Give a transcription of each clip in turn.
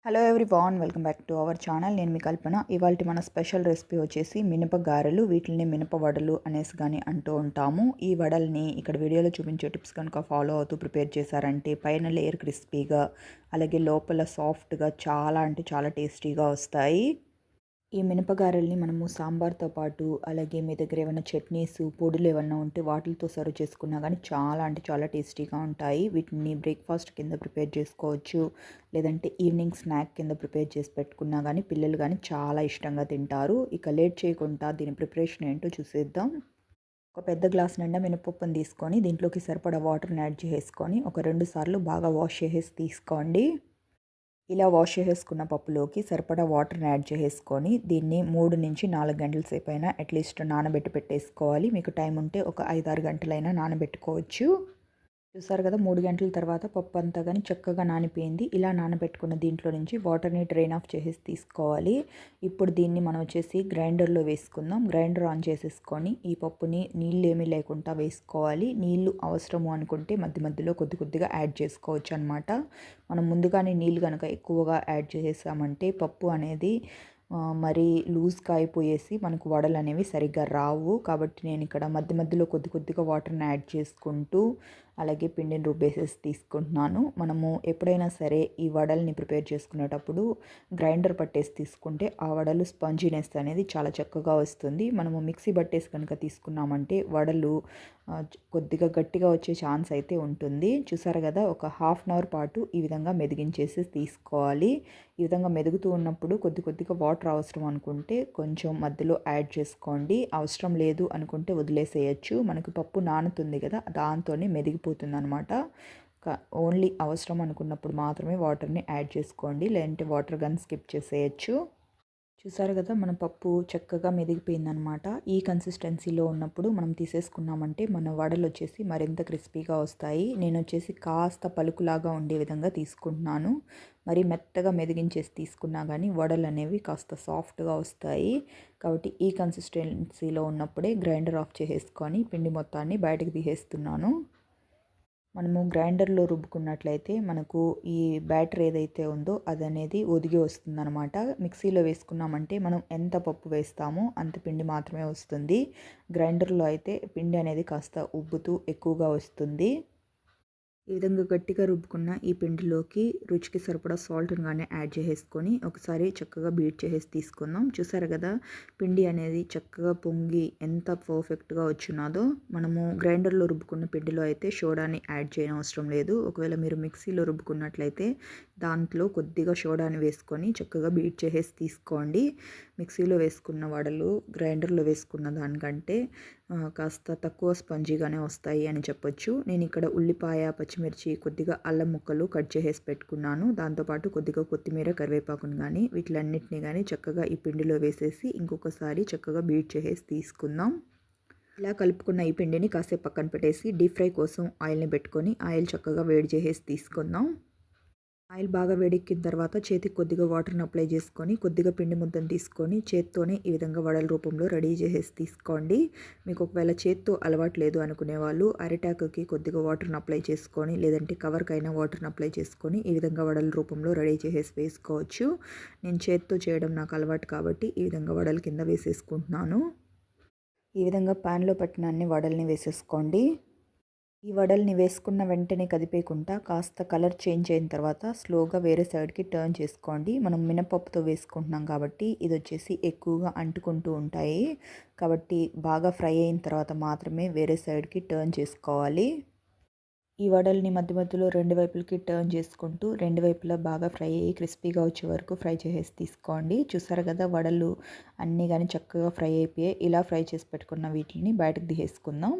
Hello everyone, welcome back to our channel. నేను మీ కల్పన. ఇవాళ మన స్పెషల్ రెసిపీ వచ్చేసి మినప గారెలు. వీటిని మినప వడలు అనేసి కానీ అంటూ ఉంటాము. ఈ వడల్ని ఇక్కడ వీడియోలో చూపించే టిప్స్ కనుక ఫాలో అవుతూ ప్రిపేర్ చేశారంటే పైన లేయర్ క్రిస్పీగా, అలాగే లోపల సాఫ్ట్గా చాలా అంటే చాలా టేస్టీగా వస్తాయి. ఈ మినపగారెల్ని మనము సాంబార్తో పాటు, అలాగే మీ దగ్గర ఏమైనా చట్నీస్, పొడులు ఏమన్నా ఉంటే వాటితో సర్వ్ చేసుకున్నా కానీ చాలా అంటే చాలా టేస్టీగా ఉంటాయి. వీటిని బ్రేక్ఫాస్ట్ కింద ప్రిపేర్ చేసుకోవచ్చు, లేదంటే ఈవినింగ్ స్నాక్ కింద ప్రిపేర్ చేసి పెట్టుకున్నా కానీ పిల్లలు కానీ చాలా ఇష్టంగా తింటారు. ఇక లేట్ చేయకుండా దీని ప్రిపరేషన్ ఏంటో చూసేద్దాం. ఒక పెద్ద గ్లాస్ నిండా మినపప్పును తీసుకొని దీంట్లోకి సరిపడా వాటర్ని యాడ్ చేసుకొని ఒక 2 సార్లు బాగా వాష్ చేసేసి తీసుకోండి. ఇలా వాష్ చేసేసుకున్న పప్పులోకి సరిపడా వాటర్ని యాడ్ చేసేసుకొని దీన్ని 3-4 గంటల సేపు అయినా అట్లీస్ట్ నానబెట్టి పెట్టేసుకోవాలి. మీకు టైం ఉంటే ఒక 5-6 గంటలైనా నానబెట్టుకోవచ్చు. చూసారు కదా, 3 గంటల తర్వాత పప్పు అంతా కానీ చక్కగా నానిపోయింది. ఇలా నానబెట్టుకున్న దీంట్లో నుంచి వాటర్ని డ్రైన్ ఆఫ్ చేసేసి తీసుకోవాలి. ఇప్పుడు దీన్ని మనం వచ్చేసి గ్రైండర్లో వేసుకుందాం. గ్రైండర్ ఆన్ చేసేసుకొని ఈ పప్పుని నీళ్ళు ఏమీ లేకుండా వేసుకోవాలి. నీళ్ళు అవసరము అనుకుంటే మధ్య మధ్యలో కొద్ది కొద్దిగా యాడ్ చేసుకోవచ్చు అనమాట. మనం ముందుగానే నీళ్ళు కనుక ఎక్కువగా యాడ్ చేసామంటే పప్పు అనేది మరీ లూజ్గా అయిపోయేసి మనకు వడలు అనేవి సరిగ్గా రావు. కాబట్టి నేను ఇక్కడ మధ్య మధ్యలో కొద్ది కొద్దిగా వాటర్ని యాడ్ చేసుకుంటూ అలాగే పిండిని రుబ్బేసేసి తీసుకుంటున్నాను. మనము ఎప్పుడైనా సరే ఈ వడల్ని ప్రిపేర్ చేసుకునేటప్పుడు గ్రైండర్ పట్టేసి తీసుకుంటే ఆ వడలు స్పాంజినెస్ అనేది చాలా చక్కగా వస్తుంది. మనము మిక్సీ పట్టేసి కనుక తీసుకున్నామంటే వడలు కొద్దిగా గట్టిగా వచ్చే ఛాన్స్ అయితే ఉంటుంది. చూసారు కదా, ఒక హాఫ్ అన్ అవర్ పాటు ఈ విధంగా మెదిగించేసి తీసుకోవాలి. ఈ విధంగా మెదుగుతూ ఉన్నప్పుడు కొద్ది కొద్దిగా వాటర్ అవసరం అనుకుంటే కొంచెం మధ్యలో యాడ్ చేసుకోండి. అవసరం లేదు అనుకుంటే వదిలేసేయచ్చు. మనకు పప్పు నానుతుంది కదా, దాంతోనే మెదిగిపోతుంది అనమాట. ఓన్లీ అవసరం అనుకున్నప్పుడు మాత్రమే వాటర్ని యాడ్ చేసుకోండి, లేదంటే వాటర్ గన్ స్కిప్ చేసేయచ్చు. చూసారు కదా, మన పప్పు చక్కగా మెదిగిపోయిందనమాట. ఈ కన్సిస్టెన్సీలో ఉన్నప్పుడు మనం తీసేసుకున్నామంటే మన వడలు వచ్చేసి మరింత క్రిస్పీగా వస్తాయి. నేను వచ్చేసి కాస్త పలుకులాగా ఉండే విధంగా తీసుకుంటున్నాను. మరి మెత్తగా మెదిగించేసి తీసుకున్నా కానీ వడలు అనేవి కాస్త సాఫ్ట్గా వస్తాయి. కాబట్టి ఈ కన్సిస్టెన్సీలో ఉన్నప్పుడే గ్రైండర్ ఆఫ్ చేసేసుకొని పిండి మొత్తాన్ని బయటకు తీసేస్తున్నాను. మనము గ్రైండర్లో రుబ్బుకున్నట్లయితే మనకు ఈ బ్యాటర్ ఏదైతే ఉందో అది అనేది ఒదిగి వస్తుందన్నమాట. మిక్సీలో వేసుకున్నామంటే మనం ఎంత పప్పు వేస్తామో అంత పిండి మాత్రమే వస్తుంది. గ్రైండర్లో అయితే పిండి అనేది కాస్త ఉబ్బుతూ ఎక్కువగా వస్తుంది. ఈ విధంగా గట్టిగా రుబ్బుకున్న ఈ పిండిలోకి రుచికి సరిపడా సాల్ట్ని కానీ యాడ్ చేసేసుకొని ఒకసారి చక్కగా బీట్ చేసేసి తీసుకుందాం. చూసారు కదా, పిండి అనేది చక్కగా పొంగి ఎంత పర్ఫెక్ట్గా వచ్చినాదో. మనము గ్రైండర్లో రుబ్బుకున్న పిండిలో అయితే సోడాని యాడ్ చేయని అవసరం లేదు. ఒకవేళ మీరు మిక్సీలో రుబ్బుకున్నట్లయితే దాంట్లో కొద్దిగా సోడాని వేసుకొని చక్కగా బీట్ చేసేసి తీసుకోండి. మిక్సీలో వేసుకున్న వడలు గ్రైండర్లో వేసుకున్న దానికంటే కాస్త తక్కువ స్పంజీగానే వస్తాయి అని చెప్పొచ్చు. నేను ఇక్కడ ఉల్లిపాయ, పచ్చిమిర్చి, కొద్దిగా అల్లం ముక్కలు కట్ చేసేసి పెట్టుకున్నాను. దాంతోపాటు కొద్దిగా కొత్తిమీర, కరివేపాకును కానీ వీటిలన్నిటిని కానీ చక్కగా ఈ పిండిలో వేసేసి ఇంకొకసారి చక్కగా బీట్ చేసేసి తీసుకుందాం. ఇలా కలుపుకున్న ఈ పిండిని కాసేపు పక్కన పెట్టేసి డీప్ ఫ్రై కోసం ఆయిల్ని పెట్టుకొని ఆయిల్ చక్కగా వేడి చేసేసి తీసుకుందాం. ఆయిల్ బాగా వేడెక్కిన తర్వాత చేతికి కొద్దిగా వాటర్ని అప్లై చేసుకొని కొద్దిగా పిండి ముద్దను తీసుకొని చేత్తోనే ఈ విధంగా వడల రూపంలో రెడీ చేసేసి తీసుకోండి. మీకు ఒకవేళ చేత్తో అలవాటు లేదు అనుకునే వాళ్ళు అరిటాకుకి కొద్దిగా వాటర్ని అప్లై చేసుకొని, లేదంటే కవర్కైనా వాటర్ని అప్లై చేసుకొని ఈ విధంగా వడల రూపంలో రెడీ చేసేసి వేసుకోవచ్చు. నేను చేత్తో చేయడం నాకు అలవాటు కాబట్టి ఈ విధంగా వడల కింద వేసేసుకుంటున్నాను. ఈ విధంగా ప్యాన్లో పెట్టిన అన్ని వడల్ని వేసేసుకోండి. ఈ వడల్ని వేసుకున్న వెంటనే కదిపేయకుండా కాస్త కలర్ చేంజ్ అయిన తర్వాత స్లోగా వేరే సైడ్కి టర్న్ చేసుకోండి. మనం మినపప్పుతో వేసుకుంటున్నాం కాబట్టి ఇది వచ్చేసి ఎక్కువగా అంటుకుంటూ ఉంటాయి. కాబట్టి బాగా ఫ్రై అయిన తర్వాత మాత్రమే వేరే సైడ్కి టర్న్ చేసుకోవాలి. ఈ వడల్ని మధ్య మధ్యలో 2 వైపులకి టర్న్ చేసుకుంటూ 2 వైపులా బాగా ఫ్రై అయ్యి క్రిస్పీగా వచ్చే వరకు ఫ్రై చేసేసి తీసుకోండి. చూసారు కదా, వడలు అన్నీ కానీ చక్కగా ఫ్రై అయిపోయాయి. ఇలా ఫ్రై చేసి పెట్టుకున్న వీటిని బయటకు తీసేసుకుందాం.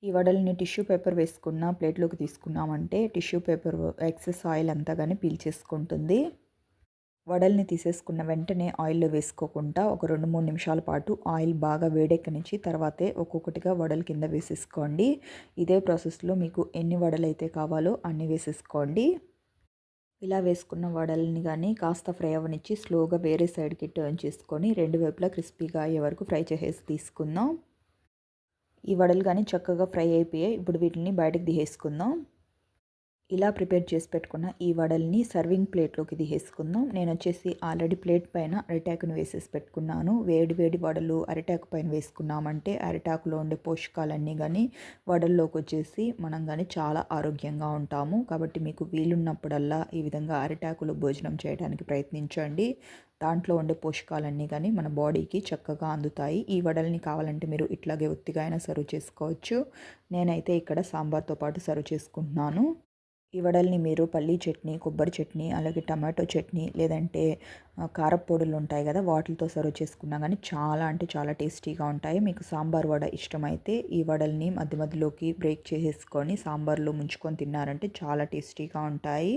ఈ వడల్ని టిష్యూ పేపర్ వేసుకున్న ప్లేట్లోకి తీసుకున్నామంటే టిష్యూ పేపర్ ఎక్సెస్ ఆయిల్ అంతా కానీ పీల్చేసుకుంటుంది. వడల్ని తీసేసుకున్న వెంటనే ఆయిల్లో వేసుకోకుండా ఒక 2-3 నిమిషాల పాటు ఆయిల్ బాగా వేడెక్కనిచ్చి తర్వాతే ఒక్కొక్కటిగా వడలు కింద వేసేసుకోండి. ఇదే ప్రాసెస్లో మీకు ఎన్ని వడలు అయితే కావాలో అన్ని వేసేసుకోండి. ఇలా వేసుకున్న వడల్ని కానీ కాస్త ఫ్రై అవ్వనిచ్చి స్లోగా వేరే సైడ్కి టర్న్ చేసుకొని 2 వైపులా క్రిస్పీగా అయ్యే వరకు ఫ్రై చేసేసి తీసుకుందాం. ఈ వడలు కానీ చక్కగా ఫ్రై అయిపోయాయి. ఇప్పుడు వీటిని బయటకు తీసేసుకుందాం. ఇలా ప్రిపేర్ చేసి పెట్టుకున్న ఈ వడల్ని సర్వింగ్ ప్లేట్లోకి తీసేసుకుందాం. నేను వచ్చేసి ఆల్రెడీ ప్లేట్ పైన అరిటాకును వేసేసి పెట్టుకున్నాను. వేడి వేడి వడలు అరిటాకు పైన వేసుకున్నామంటే అరిటాకులో ఉండే పోషకాలన్నీ కానీ వడల్లోకి వచ్చేసి మనం కానీ చాలా ఆరోగ్యంగా ఉంటాము. కాబట్టి మీకు వీలున్నప్పుడల్లా ఈ విధంగా అరిటాకులో భోజనం చేయడానికి ప్రయత్నించండి. దాంట్లో ఉండే పోషకాలన్నీ కానీ మన బాడీకి చక్కగా అందుతాయి. ఈ వడల్ని కావాలంటే మీరు ఇట్లాగే ఒత్తిగా అయినా సర్వ్ చేసుకోవచ్చు. నేనైతే ఇక్కడ సాంబార్తో పాటు సర్వ్ చేసుకుంటున్నాను. ఈ వడల్ని మీరు పల్లీ చట్నీ, కొబ్బరి చట్నీ, అలాగే టమాటో చట్నీ లేదంటే కారప్పొడులు ఉంటాయి కదా! వాటిలతో సర్వ్ చేసుకున్నా గానీ చాలా అంటే చాలా టేస్టీగా ఉంటాయి. మీకు సాంబార్ వడ ఇష్టమైతే ఈ వడల్ని మధ్య మధ్యలోకి బ్రేక్ చేసేసుకొని సాంబార్‌లో ముంచుకొని తిన్నారంటే చాలా టేస్టీగా ఉంటాయి.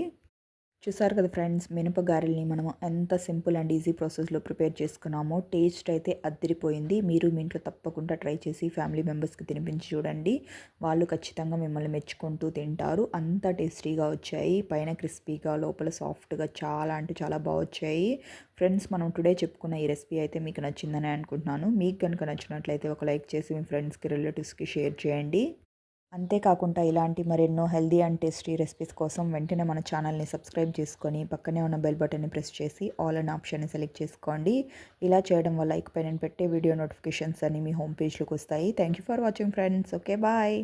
చూసారు కదా ఫ్రెండ్స్, మినప గారెల్ని మనము ఎంత సింపుల్ అండ్ ఈజీ ప్రాసెస్లో ప్రిపేర్ చేసుకున్నామో. టేస్ట్ అయితే అద్దిరిపోయింది. మీరు మీ ఇంట్లో తప్పకుండా ట్రై చేసి ఫ్యామిలీ మెంబర్స్కి తినిపించి చూడండి. వాళ్ళు ఖచ్చితంగా మిమ్మల్ని మెచ్చుకుంటూ తింటారు. అంత టేస్టీగా వచ్చాయి. పైన క్రిస్పీగా లోపల సాఫ్ట్గా చాలా అంటే చాలా బాగా వచ్చాయి. ఫ్రెండ్స్, మనం టుడే చెప్పుకున్న ఈ రెసిపీ అయితే మీకు నచ్చిందని అనుకుంటున్నాను. మీకు కనుక నచ్చినట్లయితే ఒక లైక్ చేసి మీ ఫ్రెండ్స్కి రిలేటివ్స్కి షేర్ చేయండి. అంతేకాకుండా ఇలాంటి మరెన్నో హెల్దీ అండ్ టేస్టీ రెసిపీస్ కోసం వెంటనే మన ఛానల్ని సబ్స్క్రైబ్ చేసుకొని పక్కనే ఉన్న బెల్ బటన్ని ప్రెస్ చేసి ఆల్ అనే ఆప్షన్ని సెలెక్ట్ చేసుకోండి. ఇలా చేయడం వల్ల ఇకపై నేను పెట్టే వీడియో నోటిఫికేషన్స్ అన్నీ మీ హోమ్ పేజ్లోకి వస్తాయి. Thank you for watching friends. Okay, bye.